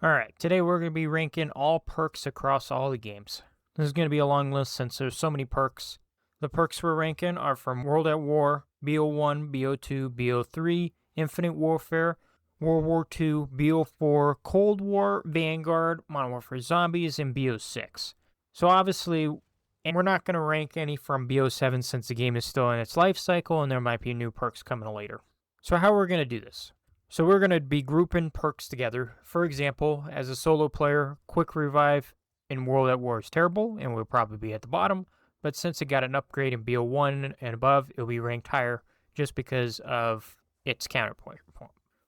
Alright, today we're going to be ranking all perks across all the games. This is going to be a long list since there's so many perks. The perks we're ranking are from World at War, BO1, BO2, BO3, Infinite Warfare, World War II, BO4, Cold War, Vanguard, Modern Warfare Zombies, and BO6. So obviously, and we're not going to rank any from BO7 since the game is still in its life cycle and there might be new perks coming later. So how we're going to do this? So we're going to be grouping perks together. For example, as a solo player, Quick Revive in World at War is terrible and will probably be at the bottom, but since it got an upgrade in BO1 and above, it'll be ranked higher just because of its counterpoint.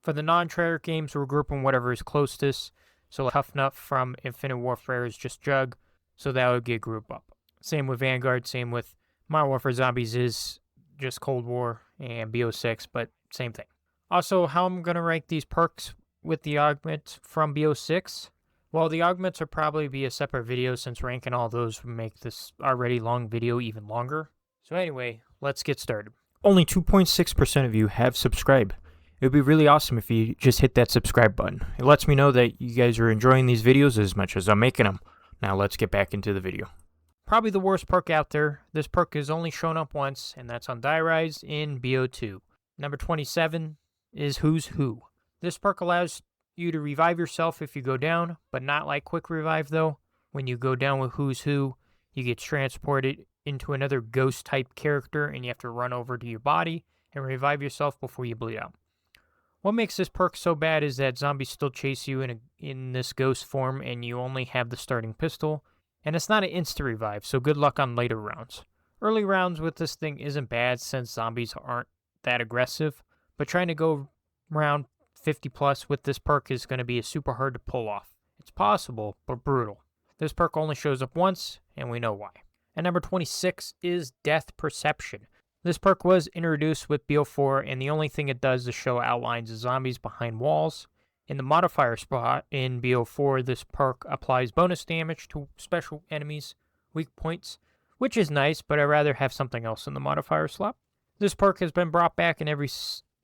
For the non-Treyarch games, we're grouping whatever is closest. So Tough Enough from Infinite Warfare is just Jug, so that would get grouped up. Same with Vanguard, same with Modern Warfare Zombies is just Cold War and BO6, but same thing. Also, how I'm going to rank these perks with the augment from BO6? Well, the augments will probably be a separate video since ranking all those would make this already long video even longer. So anyway, let's get started. Only 2.6% of you have subscribed. It would be really awesome if you just hit that subscribe button. It lets me know that you guys are enjoying these videos as much as I'm making them. Now let's get back into the video. Probably the worst perk out there. This perk has only shown up once, and that's on Die Rise in BO2. Number 27 is Who's Who. This perk allows you to revive yourself if you go down, but not like Quick Revive though. When you go down with Who's Who, you get transported into another ghost type character and you have to run over to your body and revive yourself before you bleed out. What makes this perk so bad is that zombies still chase you in this ghost form and you only have the starting pistol, and it's not an instant revive, so good luck on later rounds. Early rounds with this thing isn't bad since zombies aren't that aggressive, but trying to go around 50 plus with this perk is going to be super hard to pull off. It's possible, but brutal. This perk only shows up once, and we know why. And number 26 is Death Perception. This perk was introduced with BO4, and the only thing it does is show outlines of zombies behind walls. In the modifier spot in BO4, this perk applies bonus damage to special enemies' weak points, which is nice, but I'd rather have something else in the modifier slot. This perk has been brought back in every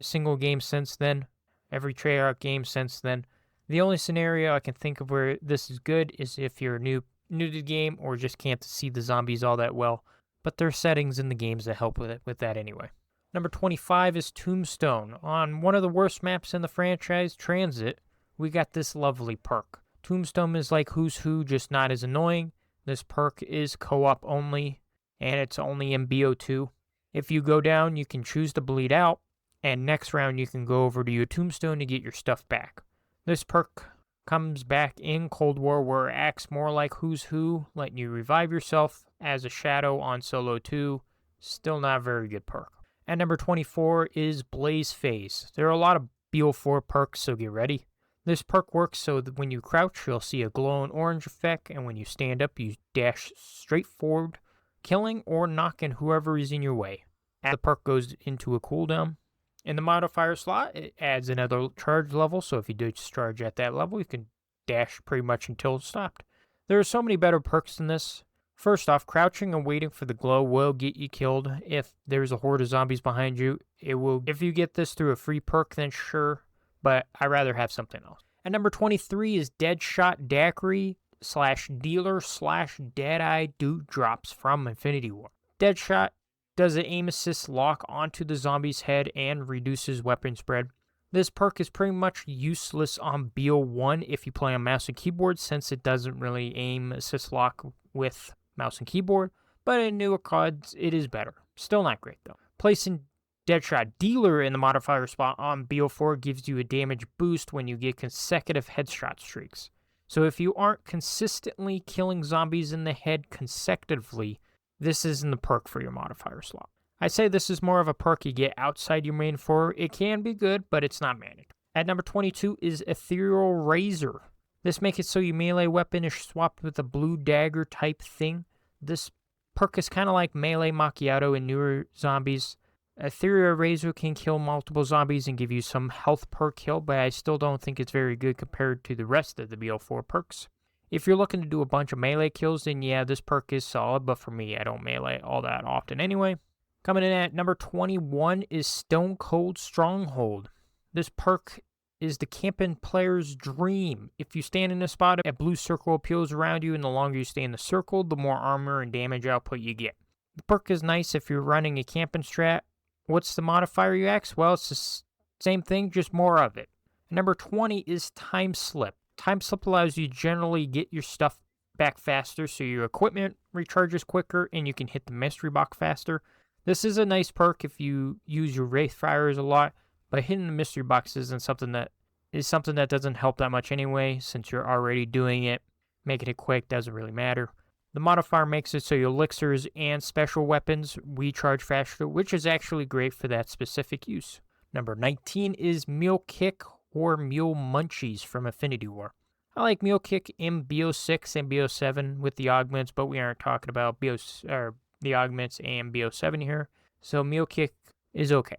single game since then, every Treyarch game since then. The only scenario I can think of where this is good is if you're new to the game or just can't see the zombies all that well, but there are settings in the games that help with that anyway. Number 25 is Tombstone. On one of the worst maps in the franchise, Transit, we got this lovely perk. Tombstone is like Who's Who, just not as annoying. This perk is co-op only, and it's only in BO2. If you go down, you can choose to bleed out, and next round you can go over to your Tombstone to get your stuff back. This perk comes back in Cold War where it acts more like Who's Who, letting you revive yourself as a shadow on Solo 2. Still not a very good perk. And number 24 is Blaze Phase. There are a lot of BO4 perks, so get ready. This perk works so that when you crouch, you'll see a glowing orange effect, and when you stand up, you dash straight forward, killing or knocking whoever is in your way. The perk goes into a cooldown. In the modifier slot, it adds another charge level, so if you discharge at that level, you can dash pretty much until it's stopped. There are so many better perks than this. First off, crouching and waiting for the glow will get you killed if there's a horde of zombies behind you. It will. If you get this through a free perk, then sure, but I'd rather have something else. And number 23 is Deadshot Daiquiri /dealer /Deadeye Dude Drops from Infinity War. Deadshot does an aim assist lock onto the zombie's head and reduces weapon spread. This perk is pretty much useless on BO1 if you play on mouse and keyboard since it doesn't really aim assist lock with mouse and keyboard, but in newer CODs it is better. Still not great though. Placing Deadshot Dealer in the modifier spot on BO4 gives you a damage boost when you get consecutive headshot streaks. So if you aren't consistently killing zombies in the head consecutively, this isn't the perk for your modifier slot. I say this is more of a perk you get outside your main for. It can be good, but it's not mandatory. At number 22 is Ethereal Razor. This makes it so your melee weapon is swapped with a blue dagger type thing. This perk is kind of like Melee Macchiato in newer zombies. Ethereal Razor can kill multiple zombies and give you some health per kill, but I still don't think it's very good compared to the rest of the BO4 perks. If you're looking to do a bunch of melee kills, then yeah, this perk is solid, but for me, I don't melee all that often anyway. Coming in at number 21 is Stone Cold Stronghold. This perk is the camping player's dream. If you stand in a spot, a blue circle appears around you, and the longer you stay in the circle, the more armor and damage output you get. The perk is nice if you're running a camping strat. What's the modifier, you ask? Well, it's the same thing, just more of it. Number 20 is Time Slip. Time Slip allows you to generally get your stuff back faster, so your equipment recharges quicker, and you can hit the mystery box faster. This is a nice perk if you use your Wraith Fires a lot, but hitting the mystery box isn't something that doesn't help that much anyway, since you're already doing it. Making it quick doesn't really matter. The modifier makes it so your elixirs and special weapons recharge faster, which is actually great for that specific use. Number 19 is Mule Kick or Mule Munchies from Infinity War. I like Mule Kick in BO6 and BO7 with the augments, but we aren't talking about the augments and BO7 here, so Mule Kick is okay.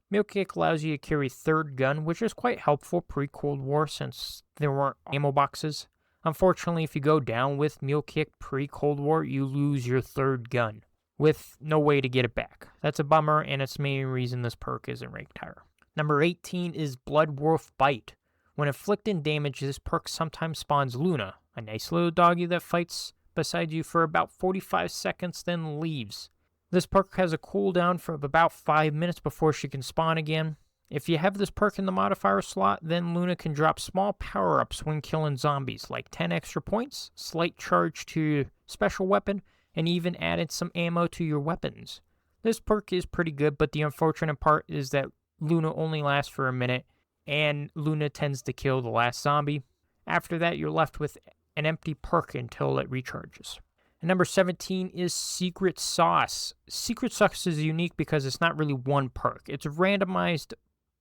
Mule Kick allows you to carry third gun, which is quite helpful pre-Cold War since there weren't ammo boxes. Unfortunately, if you go down with Mule Kick pre-Cold War, you lose your third gun, with no way to get it back. That's a bummer, and it's the main reason this perk isn't ranked higher. Number 18 is Blood Wolf Bite. When inflicting damage, this perk sometimes spawns Luna, a nice little doggy that fights beside you for about 45 seconds, then leaves. This perk has a cooldown for about 5 minutes before she can spawn again. If you have this perk in the modifier slot, then Luna can drop small power-ups when killing zombies, like 10 extra points, slight charge to your special weapon, and even added some ammo to your weapons. This perk is pretty good, but the unfortunate part is that Luna only lasts for a minute, and Luna tends to kill the last zombie. After that, you're left with an empty perk until it recharges. And number 17 is Secret Sauce. Secret Sauce is unique because it's not really one perk. It's a randomized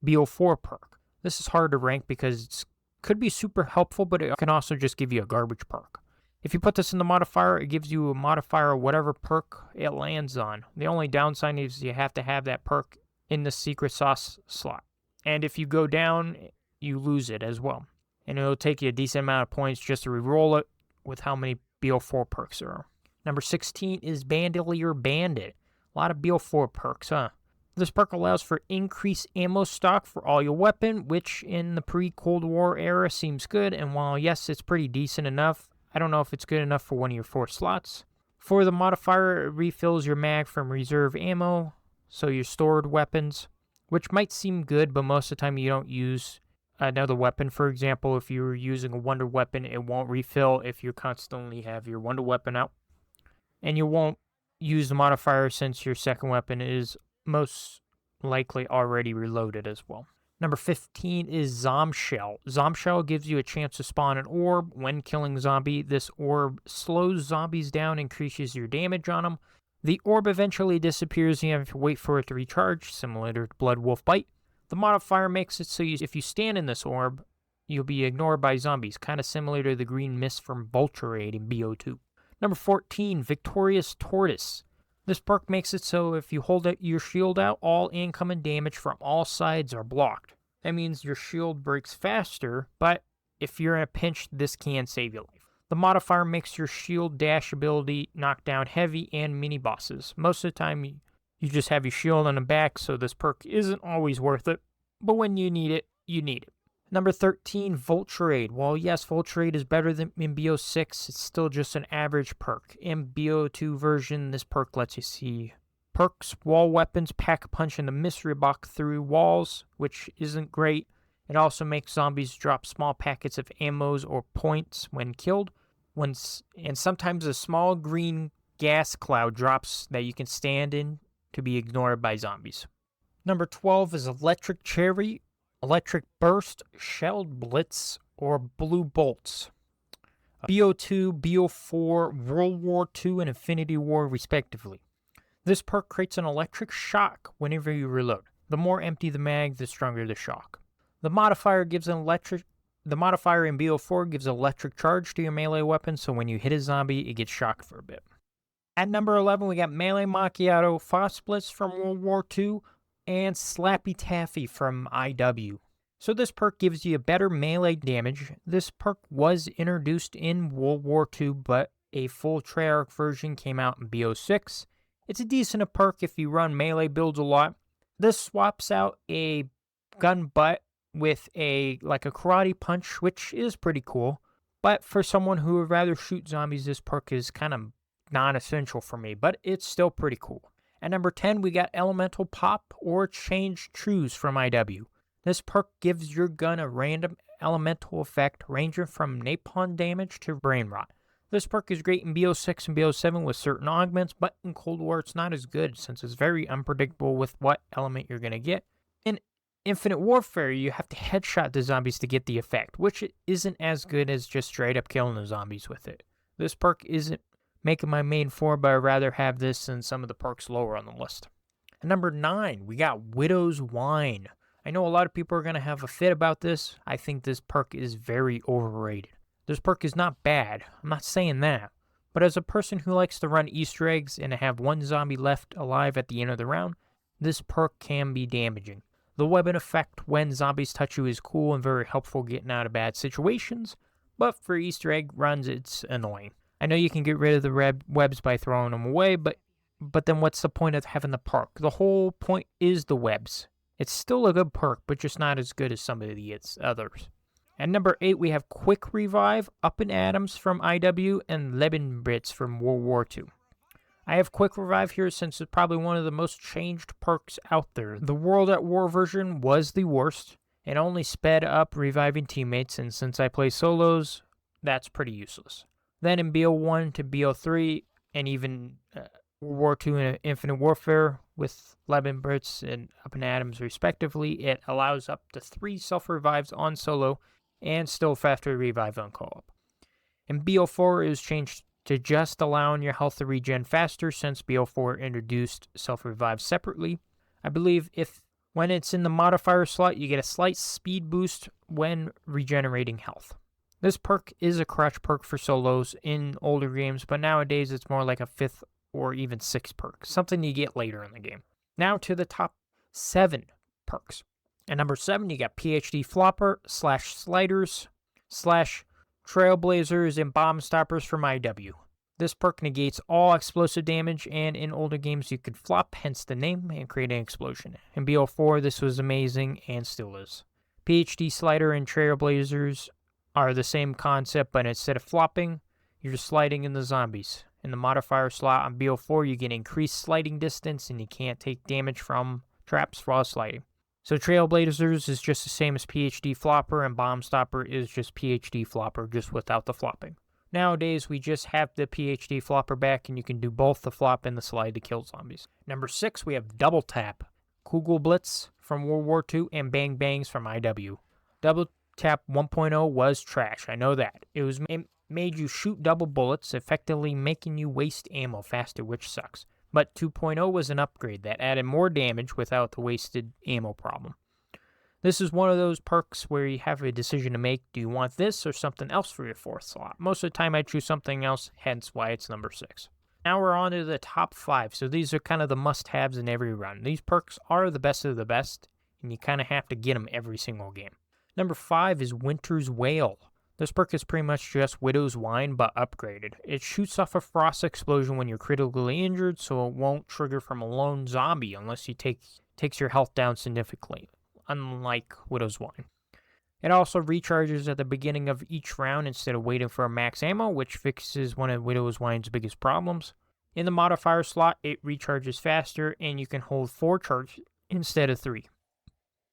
BO4 perk. This is hard to rank because it could be super helpful, but it can also just give you a garbage perk. If you put this in the modifier, it gives you a modifier of whatever perk it lands on. The only downside is you have to have that perk in the Secret Sauce slot. And if you go down, you lose it as well. And it'll take you a decent amount of points just to reroll it with how many BO4 perks there are. Number 16 is Bandolier Bandit. A lot of BO4 perks, huh? This perk allows for increased ammo stock for all your weapon, which in the pre-Cold War era seems good, and while yes, it's pretty decent enough, I don't know if it's good enough for one of your 4 slots. For the modifier, it refills your mag from reserve ammo, so your stored weapons, which might seem good, but most of the time you don't use another weapon. For example, if you're using a wonder weapon, it won't refill if you constantly have your wonder weapon out. And you won't use the modifier since your second weapon is most likely already reloaded as well. Number 15 is Zombshell. Zombshell gives you a chance to spawn an orb when killing a zombie. This orb slows zombies down, increases your damage on them. The orb eventually disappears and you have to wait for it to recharge, similar to Blood Wolf Bite. The modifier makes it so if you stand in this orb, you'll be ignored by zombies, kind of similar to the green mist from Vulture Raid in BO2. Number 14, Victorious Tortoise. This perk makes it so if you hold your shield out, all incoming damage from all sides are blocked. That means your shield breaks faster, but if you're in a pinch, this can save your life. The modifier makes your shield dash ability knock down heavy and mini bosses. Most of the time, you just have your shield on the back, so this perk isn't always worth it, but when you need it, you need it. Number 13, Vulture Raid. While yes, Vulture Raid is better than in BO6, it's still just an average perk. In BO2 version, this perk lets you see perks, wall weapons, pack-a-punch, and the mystery box through walls, which isn't great. It also makes zombies drop small packets of ammos or points when killed. And sometimes a small green gas cloud drops that you can stand in to be ignored by zombies. Number 12 is Electric Cherry, Electric Burst, Shelled Blitz, or Blue Bolts. BO2, BO4, World War II, and Infinity War, respectively. This perk creates an electric shock whenever you reload. The more empty the mag, the stronger the shock. The modifier in BO4 gives an electric charge to your melee weapon, so when you hit a zombie, it gets shocked for a bit. At number 11, we got Melee Macchiato, Phosphorus from World War II, and Slappy Taffy from IW. So this perk gives you a better melee damage. This perk was introduced in World War II, but a full Treyarch version came out in BO6. It's a decent perk if you run melee builds a lot. This swaps out a gun butt with a karate punch, which is pretty cool. But for someone who would rather shoot zombies, this perk is kind of non-essential for me, but it's still pretty cool. At number 10, we got Elemental Pop or Change Trues from IW. This perk gives your gun a random elemental effect ranging from napalm damage to brain rot. This perk is great in BO6 and BO7 with certain augments, but in Cold War it's not as good since it's very unpredictable with what element you're going to get. In Infinite Warfare, you have to headshot the zombies to get the effect, which isn't as good as just straight up killing the zombies with it. This perk isn't making my main 4, but I'd rather have this than some of the perks lower on the list. At number 9, we got Widow's Wine. I know a lot of people are going to have a fit about this. I think this perk is very overrated. This perk is not bad, I'm not saying that, but as a person who likes to run Easter eggs and to have one zombie left alive at the end of the round, this perk can be damaging. The weapon effect when zombies touch you is cool and very helpful getting out of bad situations, but for Easter egg runs it's annoying. I know you can get rid of the webs by throwing them away, but then what's the point of having the perk? The whole point is the webs. It's still a good perk, but just not as good as some of the others. At number 8, we have Quick Revive, Up in Atoms from IW, and Lebenbrits from World War II. I have Quick Revive here since it's probably one of the most changed perks out there. The World at War version was the worst. It only sped up reviving teammates, and since I play solos, that's pretty useless. Then in BO1 to BO3, and even World War II and Infinite Warfare with Lebenbrits and Up in Atoms respectively, it allows up to 3 self-revives on solo and still faster revive on co-op. In BO4, it was changed to just allowing your health to regen faster since BO4 introduced self-revive separately. I believe when it's in the modifier slot, you get a slight speed boost when regenerating health. This perk is a crutch perk for solos in older games, but nowadays it's more like a 5th or even 6th perk, something you get later in the game. Now to the top 7 perks. At number 7, you got PhD Flopper / Sliders / Trailblazers and Bomb Stoppers from IW. This perk negates all explosive damage, and in older games you could flop, hence the name, and create an explosion. In BO4, this was amazing and still is. PhD Slider and Trailblazers are the same concept, but instead of flopping, you're just sliding in the zombies. In the modifier slot on BO4, you get increased sliding distance, and you can't take damage from traps while sliding. So Trailblazers is just the same as PhD Flopper, and Bomb Stopper is just PhD Flopper, just without the flopping. Nowadays, we just have the PhD Flopper back, and you can do both the flop and the slide to kill zombies. Number 6, we have Double Tap, Kugelblitz from World War II, and Bang Bangs from IW. Double Tap 1.0 was trash, I know that. It was made you shoot double bullets, effectively making you waste ammo faster, which sucks. But 2.0 was an upgrade that added more damage without the wasted ammo problem. This is one of those perks where you have a decision to make. Do you want this or something else for your 4th slot? Most of the time I choose something else, hence why it's number 6. Now we're on to the top 5. So these are kind of the must-haves in every run. These perks are the best of the best, and you kind of have to get them every single game. Number 5 is Winter's Wail. This perk is pretty much just Widow's Wine, but upgraded. It shoots off a frost explosion when you're critically injured, so it won't trigger from a lone zombie unless you takes your health down significantly, unlike Widow's Wine. It also recharges at the beginning of each round instead of waiting for a max ammo, which fixes one of Widow's Wine's biggest problems. In the modifier slot, it recharges faster, and you can hold 4 charges instead of 3.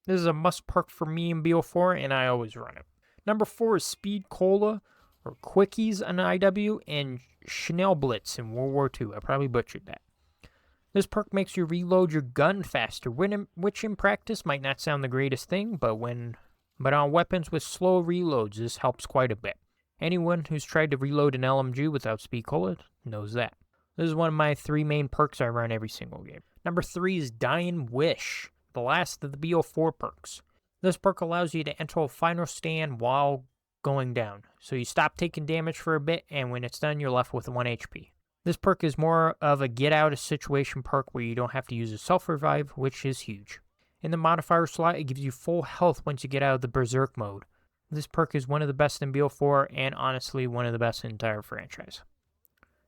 This is a must perk for me in BO4, and I always run it. Number 4 is Speed Cola, or Quickies on IW, and Schnellblitz in World War II. I probably butchered that. This perk makes you reload your gun faster, which in practice might not sound the greatest thing, but on weapons with slow reloads, this helps quite a bit. Anyone who's tried to reload an LMG without Speed Cola knows that. This is one of my 3 main perks I run every single game. Number 3 is Dying Wish, the last of the BO4 perks. This perk allows you to enter a final stand while going down, so you stop taking damage for a bit, and when it's done, you're left with 1 HP. This perk is more of a get-out-of-situation perk where you don't have to use a self-revive, which is huge. In the modifier slot, it gives you full health once you get out of the Berserk mode. This perk is one of the best in BO4, and honestly, one of the best in the entire franchise.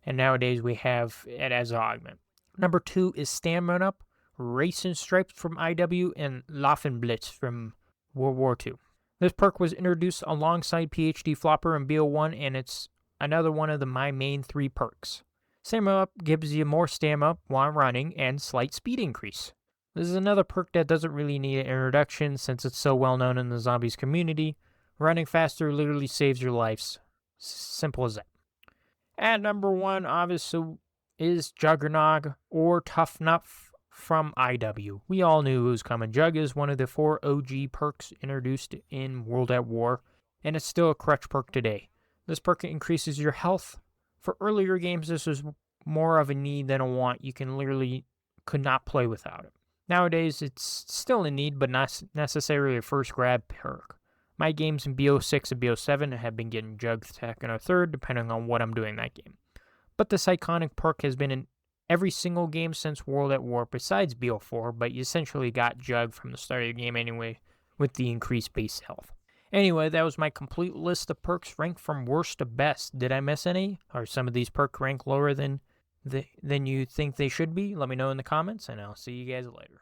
And nowadays, we have it as an augment. Number 2 is Stamina Up, Racing Stripes from IW, and Laufenblitz from World War II. This perk was introduced alongside PhD Flopper in BO1, and it's another one of my main 3 perks. Stamina up gives you more stamina while running and slight speed increase. This is another perk that doesn't really need an introduction since it's so well known in the zombies community. Running faster literally saves your lives. Simple as that. At number 1, obviously, is Juggernog or Tough Nuff from IW. We all knew it was coming. Jug is one of the 4 OG perks introduced in World at War, and it's still a crutch perk today. This perk increases your health. For earlier games, this was more of a need than a want. You could not play without it. Nowadays, it's still a need, but not necessarily a first grab perk. My games in BO6 and BO7 have been getting Jug second or third, depending on what I'm doing that game. But this iconic perk has been in every single game since World at War besides BO4, but you essentially got Jug from the start of the game anyway with the increased base health. Anyway, that was my complete list of perks ranked from worst to best. Did I miss any? Are some of these perks ranked lower than you think they should be? Let me know in the comments, and I'll see you guys later.